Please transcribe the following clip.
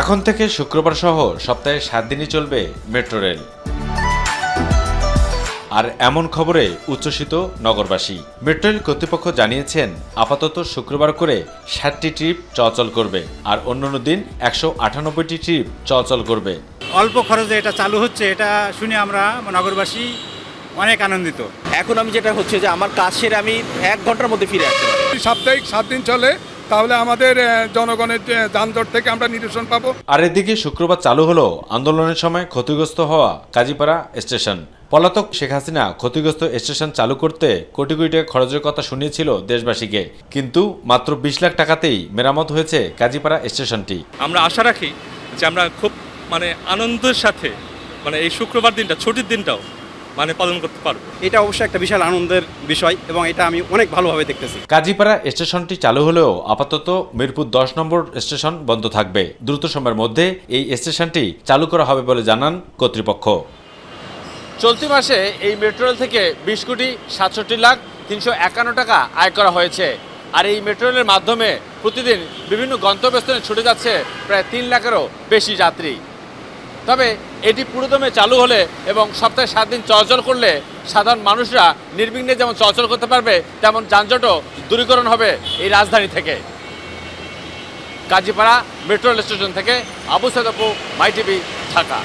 এখন থেকে শুক্রবার সহ সপ্তাহে 7 দিনই চলবে মেট্রো রেল। আর এমন খবরে উচ্ছ্বসিত নগরবাসী। মেট্রো রেল কর্তৃপক্ষ জানিয়েছেন আপাতত শুক্রবার করে 60টি ট্রিপ চলাচল করবে আর অন্যান্য দিন 198টি ট্রিপ চলাচল করবে। অল্প খরচে এটা চালু হচ্ছে, এটা শুনে আমরা নগরবাসী অনেক আনন্দিত। এখন আমি যেটা হচ্ছে যে আমার কাজ সেরে আমি 1 ঘন্টার মধ্যে ফিরে আসতে পারি। সাপ্তাহিক 7 দিন চলে, তাহলে আমাদের জনগণের যানজট থেকে আমরা নিরসন পাবো। আর এদিকে শুক্রবার চালু হলো আন্দোলনের সময় ক্ষতিগ্রস্ত হওয়া কাজীপাড়া স্টেশন। পলাতক শেখ হাসিনা ক্ষতিগ্রস্ত স্টেশন চালু করতে কোটি কোটি টাকা খরচের কথা শুনিয়েছিল দেশবাসীকে, কিন্তু মাত্র 20 লাখ টাকাতেই মেরামত হয়েছে কাজীপাড়া স্টেশনটি। আমরা আশা রাখি যে আমরা খুব আনন্দের সাথে এই শুক্রবার দিনটা, ছুটির দিনটাও পালন করতে পারবো। এটা অবশ্যই একটা বিশাল আনন্দের বিষয় এবং এটা আমি অনেক ভালোভাবে দেখতেছি। কাজীপাড়া স্টেশনটি চালু হলেও আপাতত মিরপুর 10 নম্বর স্টেশন বন্ধ থাকবে। দ্রুত সময়ের মধ্যে এই স্টেশনটি চালু করা হবে বলে জানান কর্তৃপক্ষ। চলতি মাসে এই মেট্রো রেল থেকে 20,67,351 টাকা আয় করা হয়েছে। আর এই মেট্রো রেলের মাধ্যমে প্রতিদিন বিভিন্ন গন্তব্যস্থানে ছুটে যাচ্ছে প্রায় 3 লাখেরও বেশি যাত্রী। তবে এটি পুরোদমে চালু হলে এবং সপ্তাহে 7 দিন চলাচল করলে সাধারণ মানুষরা নির্বিঘ্নে যেমন চলাচল করতে পারবে, তেমন যানজটও দূরীকরণ হবে এই রাজধানী থেকে। কাজীপাড়া মেট্রো রেল স্টেশন থেকে আবু সাইদ আপু, মাই টিভি, ঢাকা।